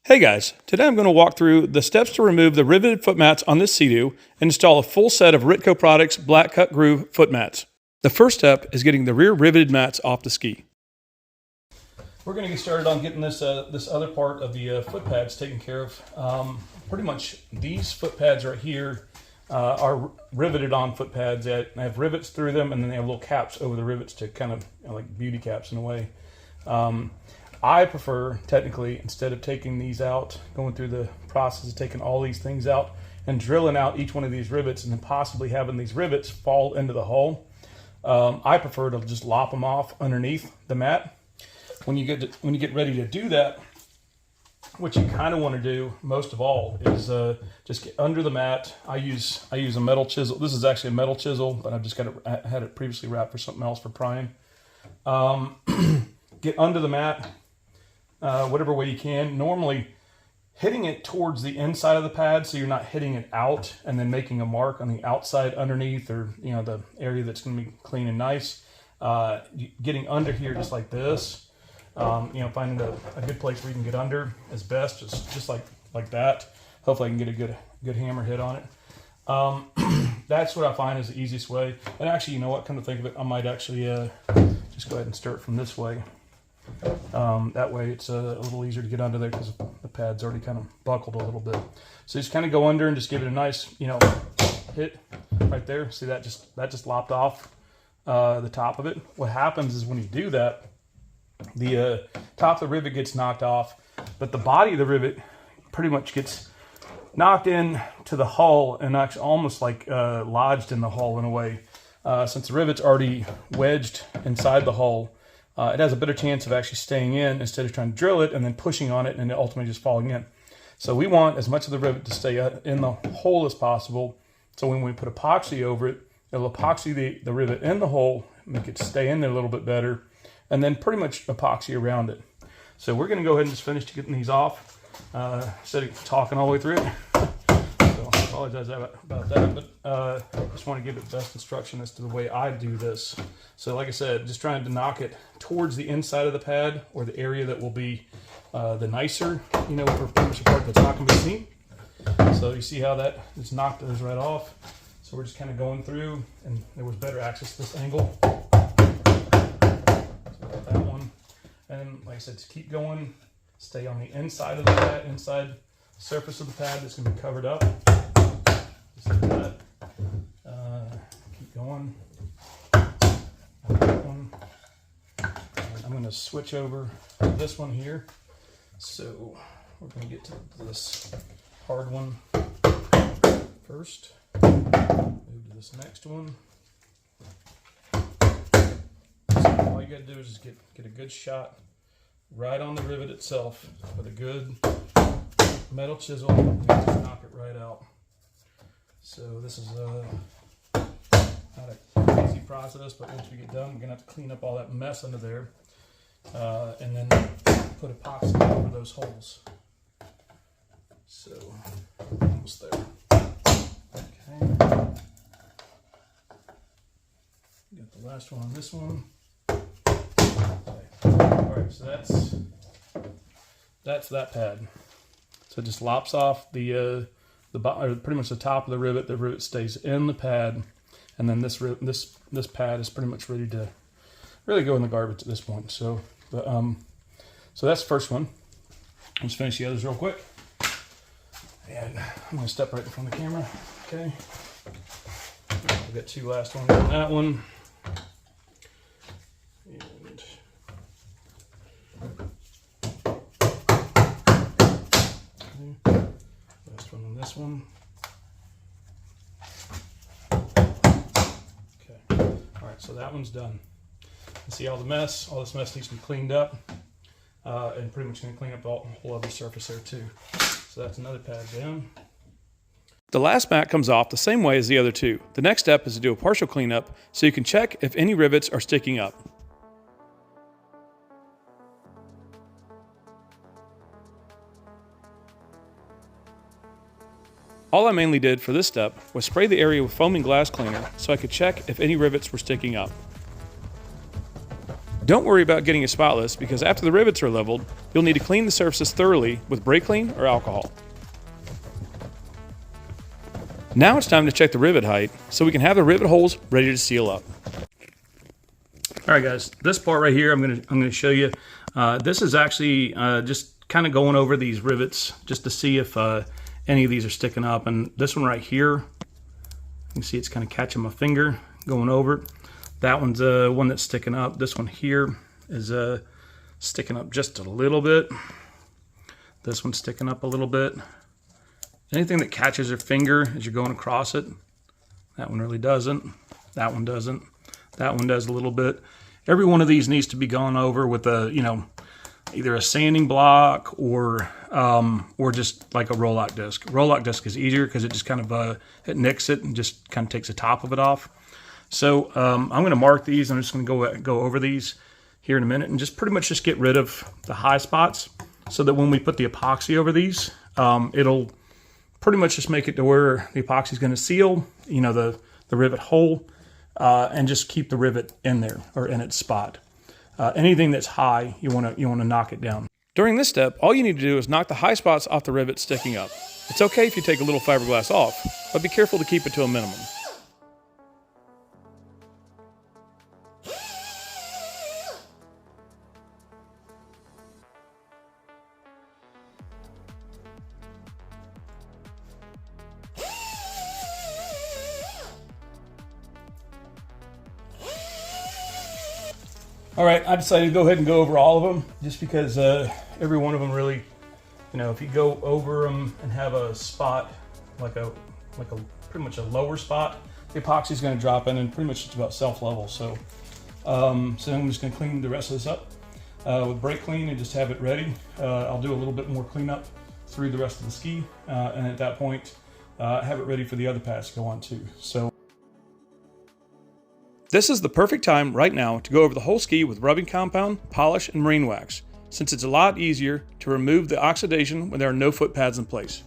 Hey guys, today I'm going to walk through the steps to remove the riveted foot mats on this Sea-Doo and install a full set of Ritco Products Black Cut Groove foot mats. The first step is getting the rear riveted mats off the ski. We're going to get started on getting this other part of the foot pads taken care of. Pretty much these foot pads right here are riveted on foot pads that have rivets through them, and then they have little caps over the rivets to kind of like beauty caps in a way. I prefer, technically, instead of taking these out, going through the process of taking all these things out and drilling out each one of these rivets and then possibly having these rivets fall into the hull, I prefer to just lop them off underneath the mat. When you get ready to do that, what you kind of want to do most of all is just get under the mat. I use a metal chisel. This is actually a metal chisel, but I've just had it previously wrapped for something else for prying. Get under the mat. Whatever way you can. Normally hitting it towards the inside of the pad so you're not hitting it out and then making a mark on the outside underneath, or the area that's going to be clean and nice. Getting under here just like this, finding a good place where you can get under is best, just like that. Hopefully I can get a good hammer hit on it. That's what I find is the easiest way. And actually, you know what, come to think of it, I might actually just go ahead and start from this way. That way it's a little easier to get under there because the pad's already kind of buckled a little bit. So just kind of go under and just give it a nice, hit right there. See that just lopped off the top of it. What happens is when you do that, the top of the rivet gets knocked off, but the body of the rivet pretty much gets knocked in to the hull and actually almost like lodged in the hull in a way. Since the rivet's already wedged inside the hull, it has a better chance of actually staying in instead of trying to drill it and then pushing on it and ultimately just falling in. So we want as much of the rivet to stay in the hole as possible. So when we put epoxy over it, it'll epoxy the rivet in the hole, make it stay in there a little bit better, and then pretty much epoxy around it. So we're going to go ahead and just finish getting these off instead of talking all the way through it. So I apologize about that, but I just want to give it the best instruction as to the way I do this. So like I said, just trying to knock it towards the inside of the pad, or the area that will be the nicer, for pretty much the part that's not going to be seen. So you see how that just knocked those right off. So we're just kind of going through, and there was better access to this angle. So that one. And like I said, just keep going. Stay on the inside of the pad, inside surface of the pad that's going to be covered up. Just like that. Keep going. That one. I'm going to switch over to this one here. So we're going to get to this hard one first. Move to this next one. So all you got to do is just get a good shot right on the rivet itself with a good metal chisel and just knock it right out. So this is not a easy process, but once we get done, we're gonna have to clean up all that mess under there, and then put epoxy over those holes. So almost there. Okay. Got the last one on this one. Okay. All right, so that's that pad. So it just lops off or pretty much the top of the rivet. The rivet stays in the pad, and then this pad is pretty much ready to really go in the garbage at this point. So, so that's the first one. Let's finish the others real quick. And I'm going to step right in front of the camera. Okay. I've got two last ones on that one. And okay. Last one on this one. Okay. All right, so that one's done. You see all the mess? All this mess needs to be cleaned up. And pretty much going to clean up the whole other surface there too. So that's another pad down. The last mat comes off the same way as the other two. The next step is to do a partial cleanup so you can check if any rivets are sticking up. All I mainly did for this step was spray the area with foaming glass cleaner so I could check if any rivets were sticking up. Don't worry about getting it spotless, because after the rivets are leveled, you'll need to clean the surfaces thoroughly with brake clean or alcohol. Now it's time to check the rivet height so we can have the rivet holes ready to seal up. All right, guys, this part right here, I'm gonna show you. This is actually just kind of going over these rivets just to see if any of these are sticking up. And this one right here, you can see it's kind of catching my finger going over it. That one's one that's sticking up. This one here is sticking up just a little bit. This one's sticking up a little bit. Anything that catches your finger as you're going across it, that one really doesn't. That one doesn't. That one does a little bit. Every one of these needs to be gone over with a, you know, either a sanding block or just like a roll-out disc. Roll-out disc is easier because it just kind of it nicks it and just kind of takes the top of it off. So I'm going to mark these. I'm just going to go over these here in a minute and just pretty much just get rid of the high spots so that when we put the epoxy over these, it'll pretty much just make it to where the epoxy is going to seal, you know, the rivet hole, and just keep the rivet in there or in its spot. Anything that's high, you want to knock it down. During this step, all you need to do is knock the high spots off the rivet sticking up. It's okay if you take a little fiberglass off, but be careful to keep it to a minimum. All right, I decided to go ahead and go over all of them just because every one of them really, you know, if you go over them and have a spot, like a pretty much a lower spot, the epoxy is going to drop in and pretty much it's about self-level. So, I'm just going to clean the rest of this up with brake clean and just have it ready. I'll do a little bit more cleanup through the rest of the ski, and at that point, have it ready for the other pads to go on too. So. This is the perfect time right now to go over the whole ski with rubbing compound, polish, and marine wax, since it's a lot easier to remove the oxidation when there are no foot pads in place.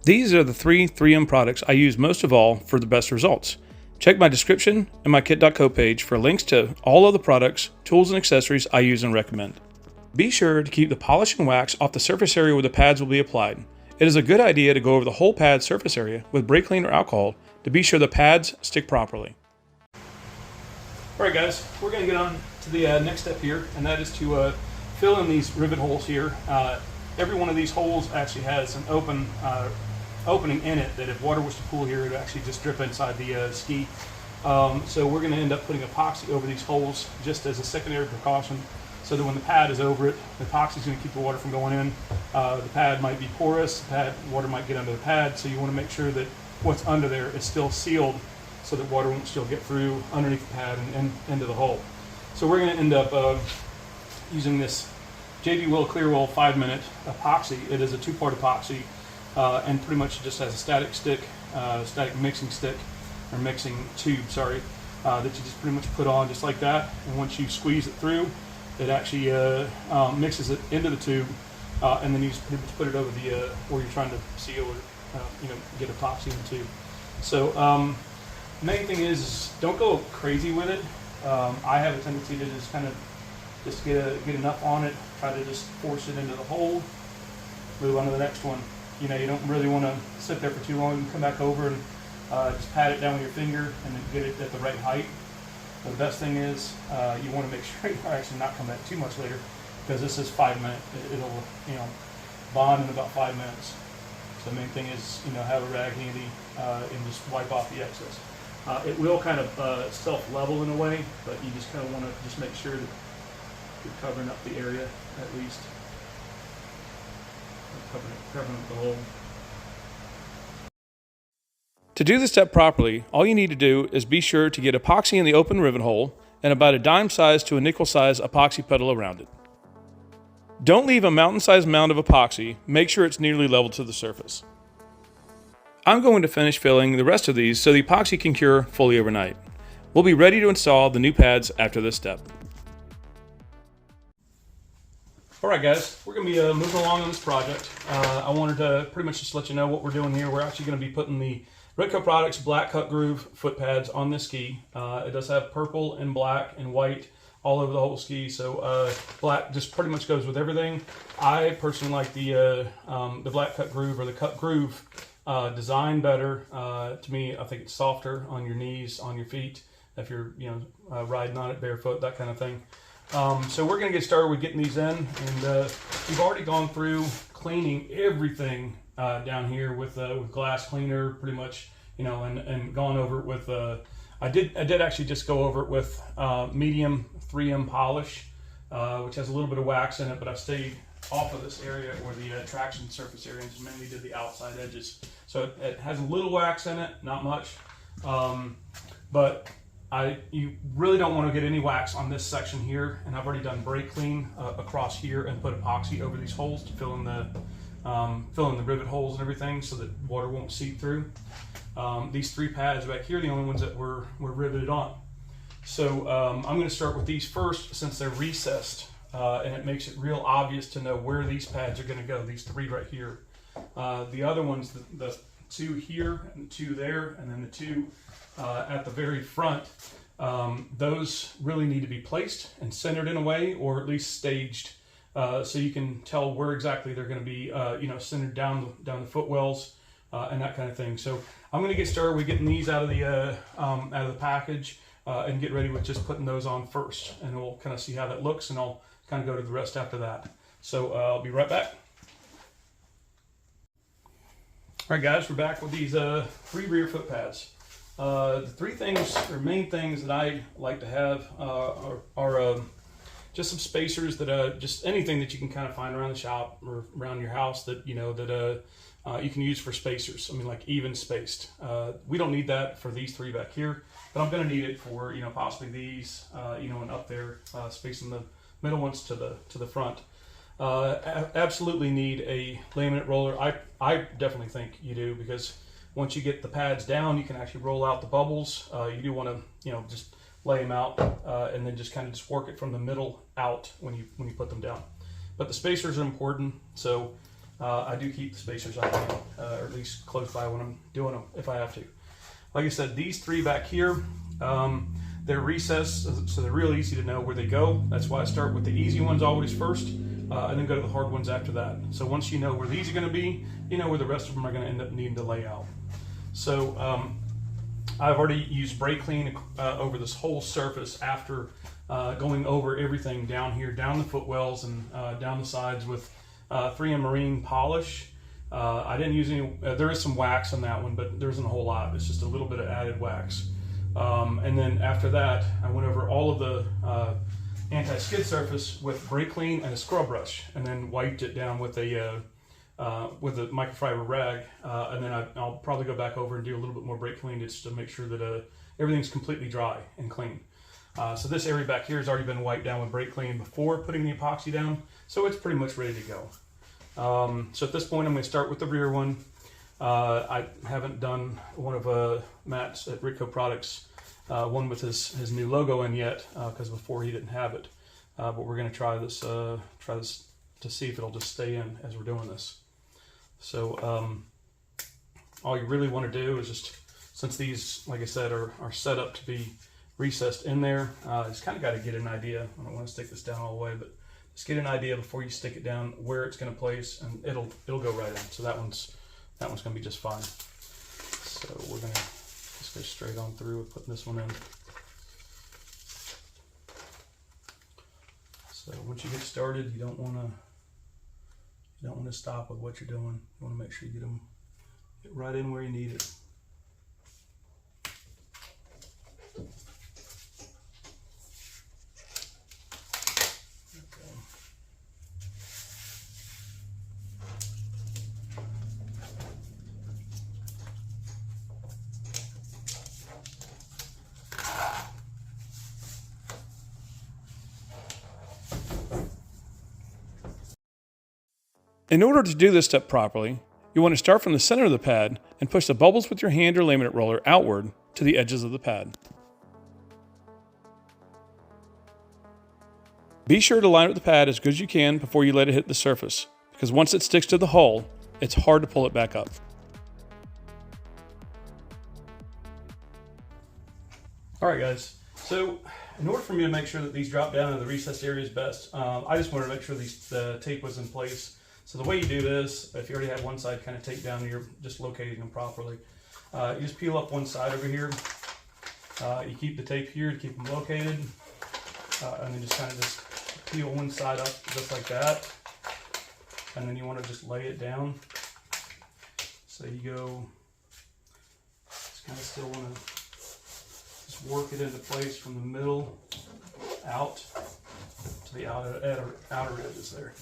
These are the three 3M products I use most of all for the best results. Check my description and my kit.co page for links to all of the products, tools, and accessories I use and recommend. Be sure to keep the polish and wax off the surface area where the pads will be applied. It is a good idea to go over the whole pad surface area with brake clean or alcohol to be sure the pads stick properly. All right, guys, we're going to get on to the next step here, and that is to fill in these rivet holes here. Every one of these holes actually has an opening in it that if water was to pool here, it would actually just drip inside the ski. So we're going to end up putting epoxy over these holes just as a secondary precaution, so that when the pad is over it, the epoxy is going to keep the water from going in. The pad might be porous, water might get under the pad, so you want to make sure that what's under there is still sealed, so that water won't still get through underneath the pad and into the hole. So we're going to end up using this JB Will Clear Will 5-minute epoxy. It is a 2-part epoxy, and pretty much just has a static stick, static mixing stick, or mixing tube, sorry, that you just pretty much put on just like that. And once you squeeze it through, it actually mixes it into the tube, and then you just pretty much put it over the where you're trying to seal or get epoxy in the tube. So. Main thing is don't go crazy with it. I have a tendency to just kind of get enough on it, try to just force it into the hole, move on to the next one. You know, you don't really want to sit there for too long and come back over and just pat it down with your finger and then get it at the right height. But the best thing is you want to make sure you're actually not come back too much later, because this is 5 minutes. It'll bond in about 5 minutes. So the main thing is have a rag handy and just wipe off the excess. It will kind of self-level in a way, but you just kind of want to just make sure that you're covering up the area at least. Covering up the hole. To do this step properly, all you need to do is be sure to get epoxy in the open rivet hole and about a dime size to a nickel size epoxy pedal around it. Don't leave a mountain-sized mound of epoxy, make sure it's nearly level to the surface. I'm going to finish filling the rest of these so the epoxy can cure fully overnight. We'll be ready to install the new pads after this step. Alright guys, we're going to be moving along on this project. I wanted to pretty much just let you know what we're doing here. We're actually going to be putting the Ritco Products Black Cut Groove foot pads on this ski. It does have purple and black and white all over the whole ski. So black just pretty much goes with everything. I personally like the black cut groove or the cut groove design better. To me, I think it's softer on your knees, on your feet, if you're riding on it barefoot, that kind of thing. So we're going to get started with getting these in, and we've already gone through cleaning everything down here with glass cleaner, pretty much, and gone over it with. I did actually just go over it with medium 3M polish, which has a little bit of wax in it, but I've stayed off of this area or the traction surface area and just mainly did the outside edges. So it has a little wax in it, not much, but you really don't want to get any wax on this section here, and I've already done brake clean across here and put epoxy over these holes to fill in the rivet holes and everything so that water won't seep through. These 3 pads back here are the only ones that were riveted on. So I'm going to start with these first since they're recessed, and it makes it real obvious to know where these pads are going to go, these 3 right here. The other ones, the 2 here and the 2 there, and then the 2 at the very front, those really need to be placed and centered in a way, or at least staged, so you can tell where exactly they're going to be centered down the footwells and that kind of thing. So I'm going to get started with getting these out of the package and get ready with just putting those on first, and we'll kind of see how that looks, and I'll kind of go to the rest after that. So I'll be right back. All right, guys, we're back with these 3 rear foot pads. The 3 things or main things that I like to have are just some spacers that just anything that you can kind of find around the shop or around your house that you can use for spacers. I mean, like even spaced. We don't need that for these 3 back here, but I'm going to need it for possibly these and up there, spacing the middle ones to the front. Absolutely need a laminate roller. I definitely think you do, because once you get the pads down, you can actually roll out the bubbles. You do want to just lay them out and then just kind of just work it from the middle out when you put them down. But the spacers are important, so I do keep the spacers on hand, or at least close by when I'm doing them if I have to. Like I said, these 3 back here, they're recessed, so they're real easy to know where they go. That's why I start with the easy ones always first, and then go to the hard ones after that. So once you know where these are going to be, you know where the rest of them are going to end up needing to lay out. So I've already used brake clean over this whole surface after going over everything down here, down the footwells and down the sides with 3M marine polish. I didn't use any, there is some wax on that one, but there isn't a whole lot. It's just a little bit of added wax. And then after that, I went over all of the anti-skid surface with brake clean and a scrub brush, and then wiped it down with a microfiber rag, and then I'll probably go back over and do a little bit more brake clean just to make sure that everything's completely dry and clean. So this area back here has already been wiped down with brake clean before putting the epoxy down, so it's pretty much ready to go. So at this point, I'm going to start with the rear one. I haven't done one of Matt's at Ritco Products, one with his new logo in yet, because before he didn't have it. But we're going to try this to see if it'll just stay in as we're doing this. So all you really want to do is just, since these, like I said, are set up to be recessed in there, just kind of got to get an idea. I don't want to stick this down all the way, but just get an idea before you stick it down where it's going to place, and it'll go right in. So that one's going to be just fine. So we're going to just go straight on through with putting this one in. So once you get started, you don't want to stop with what you're doing. You want to make sure you get right in where you need it. In order to do this step properly, you want to start from the center of the pad and push the bubbles with your hand or laminate roller outward to the edges of the pad. Be sure to line up the pad as good as you can before you let it hit the surface, because once it sticks to the hull, it's hard to pull it back up. Alright guys, so in order for me to make sure that these drop down into the recessed area is best, I just wanted to make sure the tape was in place. So the way you do this, if you already have one side kind of taped down and you're just locating them properly, you just peel up one side over here. You keep the tape here to keep them located, and then just kind of just peel one side up just like that. And then you want to just lay it down. So you go, just kind of still want to just work it into place from the middle out to the outer edges there.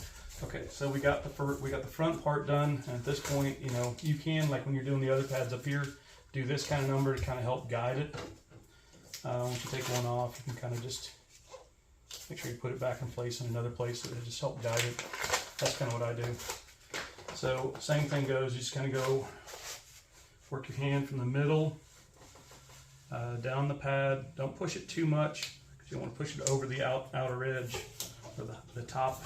Okay, so we got the front part done, and at this point, you know, you can, like when you're doing the other pads up here, do this kind of number to kind of help guide it. Once you take one off, you can kind of just make sure you put it back in place in another place so it'll just help guide it. That's kind of what I do. So same thing goes, you just kind of go work your hand from the middle down the pad. Don't push it too much because you don't want to push it over the outer edge or the top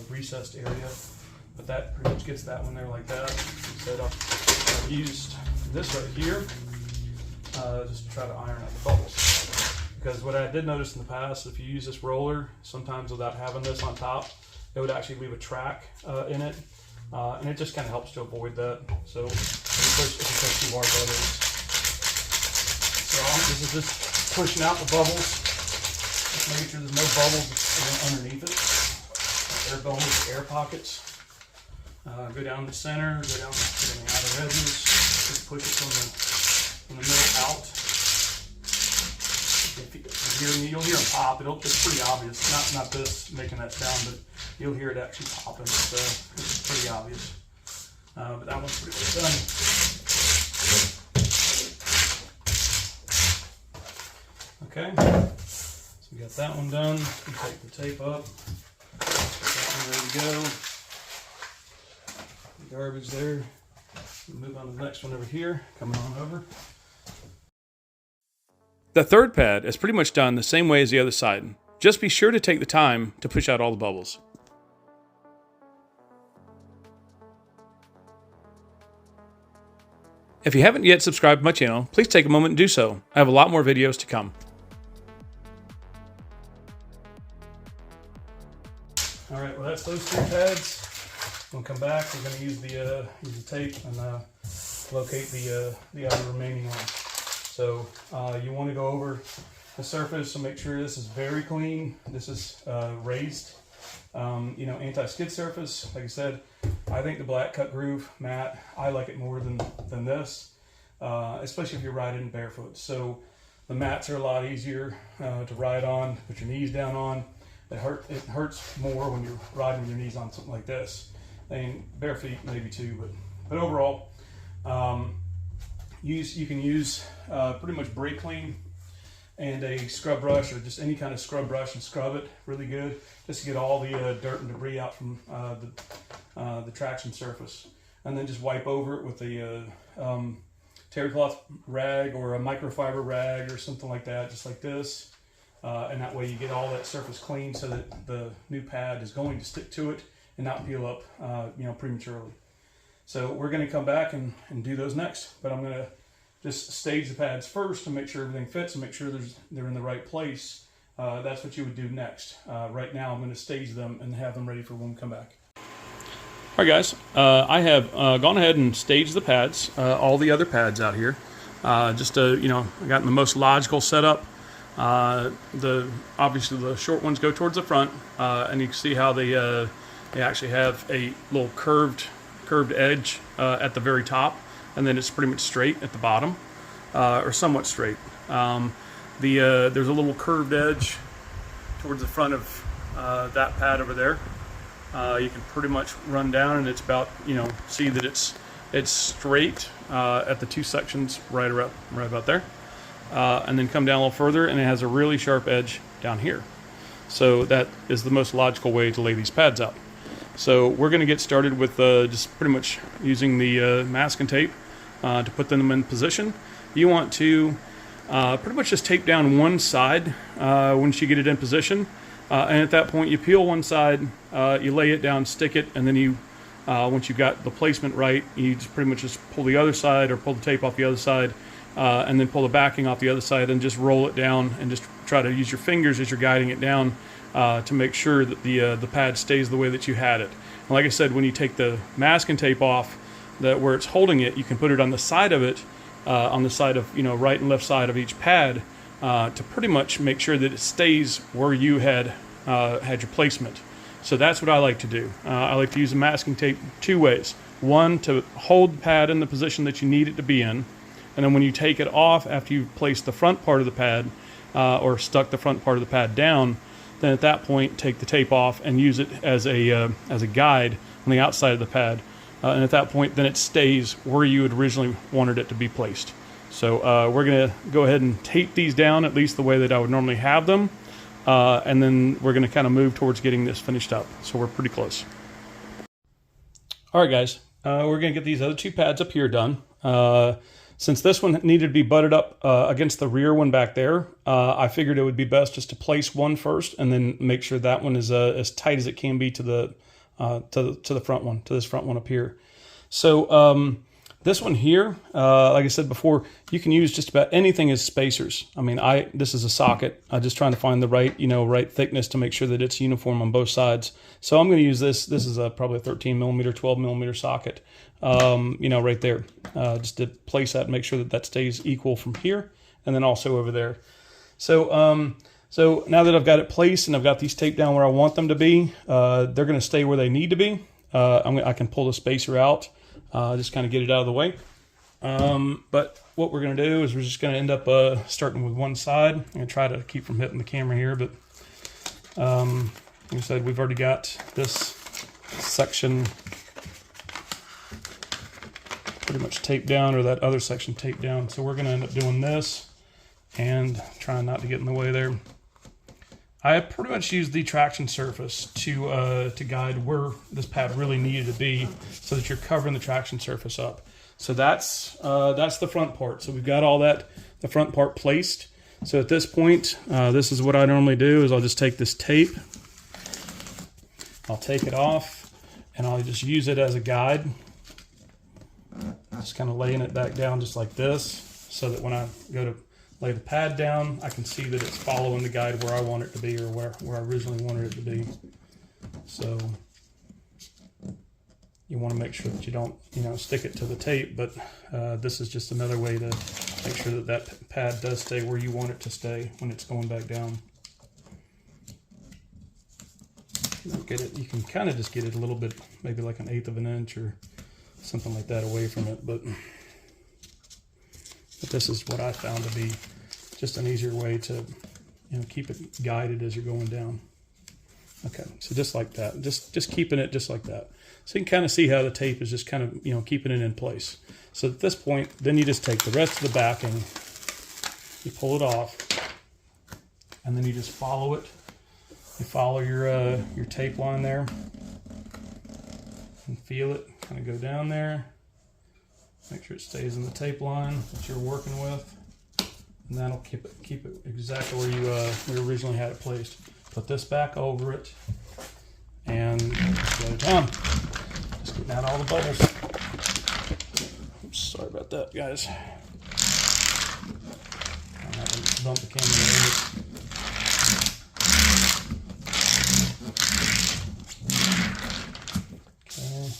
recessed area. But that pretty much gets that one there like that. Set up. I've used this right here just to try to iron out the bubbles. Because what I did notice in the past, if you use this roller, sometimes without having this on top, it would actually leave a track in it, and it just kind of helps to avoid that. So if you push too hard, that is. So this is just pushing out the bubbles, just making sure there's no bubbles underneath it. Air bubbles, air pockets. Go down the center, go down the outer edges. Just push it from the middle out. You'll hear them pop. It's pretty obvious. Not this making that sound, but you'll hear it actually popping. So it's pretty obvious. But that one's pretty well done. Okay. So we got that one done. We take the tape up. That one ready to go. The garbage there. We'll move on to the next one over here. Coming on over. The third pad is pretty much done the same way as the other side. Just be sure to take the time to push out all the bubbles. If you haven't yet subscribed to my channel, please take a moment and do so. I have a lot more videos to come. All right, well that's those three pads. We'll come back. We're going to use the tape and locate the other remaining ones. So you want to go over the surface, so make sure this is very clean. This is raised, you know, anti-skid surface. Like I said, I think the black cut groove mat, I like it more than this, especially if you're riding barefoot. So the mats are a lot easier to ride on, put your knees down on. It hurts more when you're riding with your knees on something like this. And bare feet maybe too, but overall, you can use pretty much brake clean and a scrub brush, or just any kind of scrub brush, and scrub it really good just to get all the dirt and debris out from the traction surface. And then just wipe over it with a terry cloth rag or a microfiber rag or something like that, just like this. And that way you get all that surface clean so that the new pad is going to stick to it and not peel up you know, prematurely. So we're going to come back and do those next, but I'm going to just stage the pads first to make sure everything fits and make sure they're in the right place. That's what you would do next. Right now I'm going to stage them and have them ready for when we come back. Alright guys, I have gone ahead and staged the pads, all the other pads out here. Just to, you know, I got in the most logical setup. Obviously the short ones go towards the front, and you can see how they actually have a little curved edge at the very top, and then it's pretty much straight at the bottom, or somewhat straight. There's a little curved edge towards the front of that pad over there. You can pretty much run down, and it's about, you know, see that it's straight at the two sections right about there, and then come down a little further, and it has a really sharp edge down here. So that is the most logical way to lay these pads out. So we're going to get started with just pretty much using the masking tape to put them in position. You want to pretty much just tape down one side once you get it in position. And at that point you peel one side, you lay it down, stick it, and then you, once you've got the placement right, you just pretty much just pull the other side or pull the tape off the other side and then pull the backing off the other side and just roll it down and just try to use your fingers as you're guiding it down to make sure that the pad stays the way that you had it. And like I said, when you take the masking tape off, that where it's holding it, you can put it on the side of it, on the side of, right and left side of each pad, to pretty much make sure that it stays where you had your placement. So that's what I like to do. I like to use the masking tape two ways. One, to hold the pad in the position that you need it to be in, and then when you take it off after you've placed the front part of the pad, or stuck the front part of the pad down, then at that point take the tape off and use it as a guide on the outside of the pad. And at that point, then it stays where you had originally wanted it to be placed. So we're going to go ahead and tape these down, at least the way that I would normally have them. And then we're going to kind of move towards getting this finished up. So we're pretty close. All right, guys, we're going to get these other two pads up here done. Since this one needed to be butted up against the rear one back there, I figured it would be best just to place one first and then make sure that one is as tight as it can be to the front one, to this front one up here. So this one here, like I said before, you can use just about anything as spacers. I mean, this is a socket. I'm just trying to find the right, right thickness to make sure that it's uniform on both sides. So I'm going to use this. This is probably a 13 millimeter, 12 millimeter socket, right there, just to place that and make sure that stays equal from here and then also over there. So, so now that I've got it placed and I've got these taped down where I want them to be, they're going to stay where they need to be. I can pull the spacer out, just kind of get it out of the way. But what we're going to do is we're just going to end up starting with one side. I'm going to try to keep from hitting the camera here, but like I said, we've already got this section pretty much taped down, or that other section taped down. So we're going to end up doing this and trying not to get in the way there. I pretty much used the traction surface to guide where this pad really needed to be, so that you're covering the traction surface up. So that's the front part. So we've got all the front part placed. So at this point, this is what I normally do: is I'll just take this tape, I'll take it off, and I'll just use it as a guide. Just kind of laying it back down just like this, so that when I go to lay the pad down, I can see that it's following the guide where I want it to be, or where I originally wanted it to be. So you want to make sure that you don't, stick it to the tape, but this is just another way to make sure that pad does stay where you want it to stay when it's going back down. You can kind of just get it a little bit, maybe like 1/8 of an inch or something like that away from it, but this is what I found to be just an easier way to keep it guided as you're going down. Okay, so just like that, just keeping it just like that. So you can kind of see how the tape is just kind of keeping it in place. So at this point, then you just take the rest of the backing, you pull it off, and then you just follow it. You follow your tape line there and feel it kind of go down there. Make sure it stays in the tape line that you're working with, and that'll keep it exactly where you originally had it placed. Put this back over it, and get it done. Just getting out all the bubbles. Oops, sorry about that, guys. I'm having to bump the camera. Okay,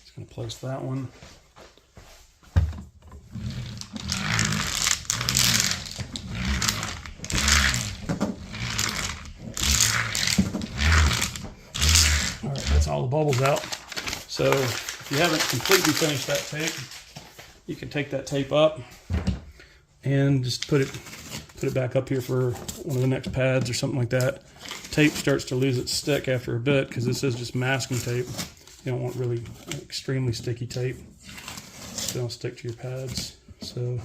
just gonna place that one. All the bubbles out. So if you haven't completely finished that tape, you can take that tape up and just put it back up here for one of the next pads or something like that. Tape starts to lose its stick after a bit because this is just masking tape. You don't want really extremely sticky tape, so don't stick to your pads. So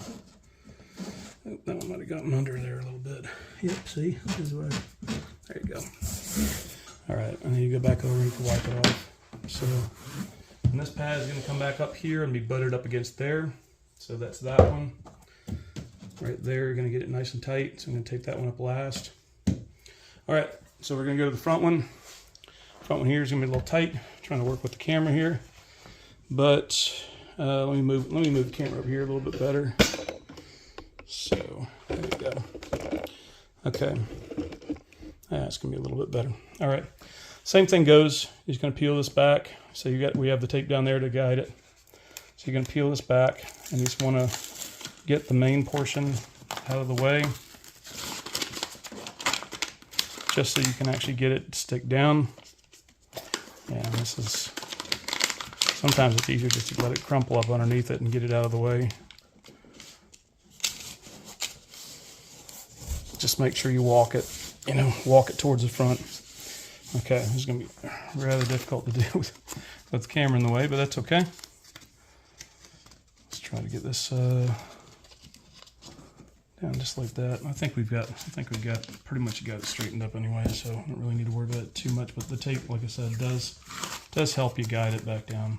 that one might have gotten under there a little bit. Yep, see, this is where, there you go. All right, and then you go back over and you can wipe it off. So, and this pad is going to come back up here and be buttered up against there. So that's that one. Right there, you're going to get it nice and tight. So I'm going to take that one up last. All right, so we're going to go to the front one. Front one here is going to be a little tight. I'm trying to work with the camera here. But let me move the camera over here a little bit better. So there you go. Okay, that's gonna be a little bit better. All right, same thing goes. You're just gonna peel this back. So we have the tape down there to guide it. So you're gonna peel this back, and you just want to get the main portion out of the way, just so you can actually get it to stick down. Yeah, this is, sometimes it's easier just to let it crumple up underneath it and get it out of the way. Just make sure you walk it, walk it towards the front. Okay, this is going to be rather difficult to do with the camera in the way, but that's okay. Let's try to get this down just like that. I think we've got pretty much got it straightened up anyway, so I don't really need to worry about it too much. But the tape, like I said, does help you guide it back down.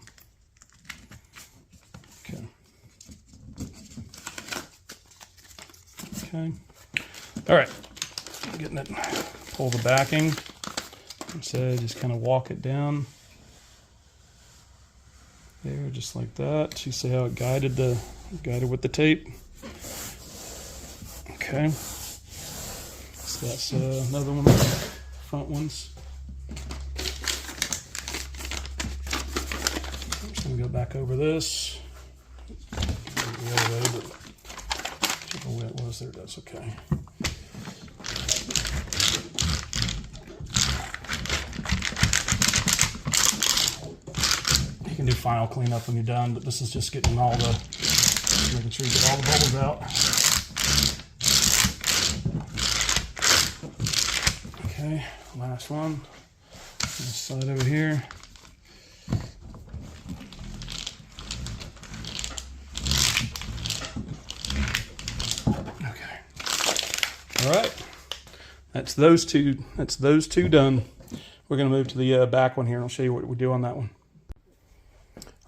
Okay. Okay. All right. Getting it. Pull the backing. So just kind of walk it down there, just like that. You see how it guided with the tape. Okay, so that's another one of the front ones. I'm just gonna go back over this the other way, but whichever way it was there, that's okay. You can do final cleanup when you're done, but this is just getting making sure you get all the bubbles out. Okay, last one. This side over here. Okay. All right. That's those two done. We're going to move to the back one here, and I'll show you what we do on that one.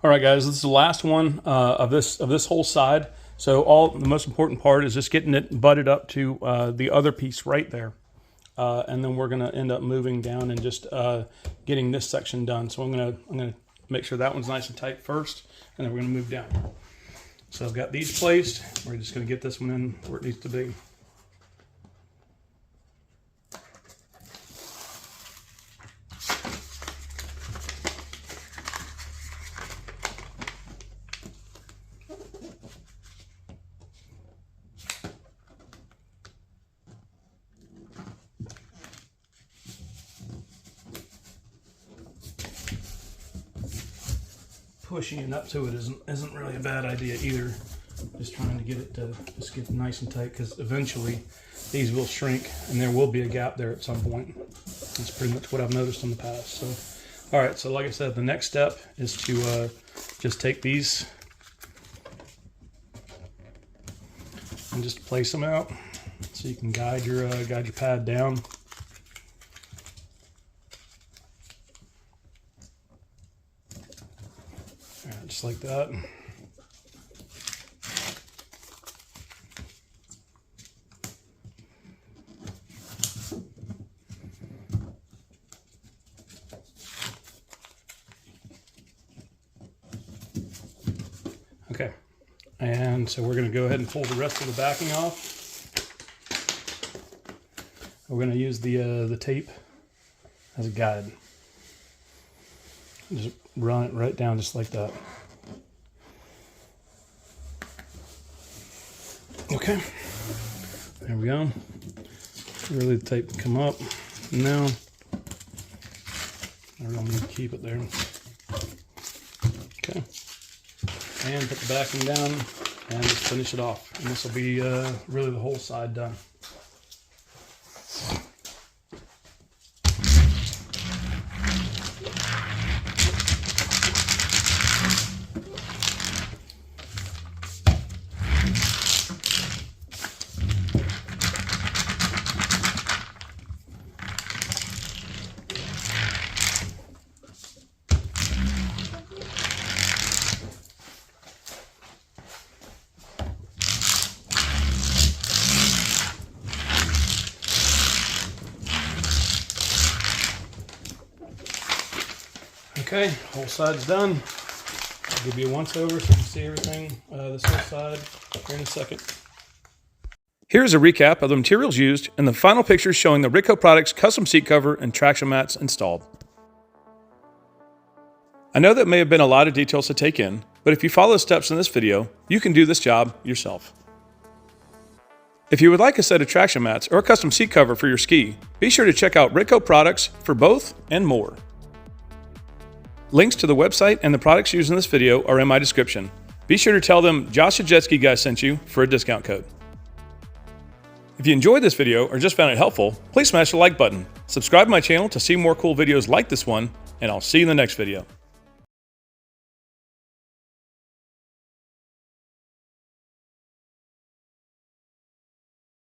All right, guys, this is the last one of this whole side. So the most important part is just getting it butted up to the other piece right there. And then we're going to end up moving down and just getting this section done. So I'm going to make sure that one's nice and tight first, and then we're going to move down. So I've got these placed. We're just going to get this one in where it needs to be. Pushing it up to it isn't really a bad idea either. Just trying to get it to just get nice and tight, because eventually these will shrink and there will be a gap there at some point. That's pretty much what I've noticed in the past. So, all right. So like I said, the next step is to just take these and just place them out so you can guide your pad down. Just like that. Okay, and so we're going to go ahead and pull the rest of the backing off. We're going to use the tape as a guide. Just run it right down just like that. Okay, there we go. Really, the tape can come up. Now, I really need to keep it there. Okay, and put the backing down and just finish it off. And this will be really the whole side done. Okay, whole side's done. I'll give you a once over so you can see everything, this whole side here in a second. Here's a recap of the materials used and the final pictures showing the Ritco products custom seat cover and traction mats installed. I know that may have been a lot of details to take in, but if you follow the steps in this video, you can do this job yourself. If you would like a set of traction mats or a custom seat cover for your ski, be sure to check out Ritco products for both and more. Links to the website and the products used in this video are in my description. Be sure to tell them Josh the Jetski guy sent you for a discount code. If you enjoyed this video or just found it helpful, please smash the like button. Subscribe to my channel to see more cool videos like this one, and I'll see you in the next video.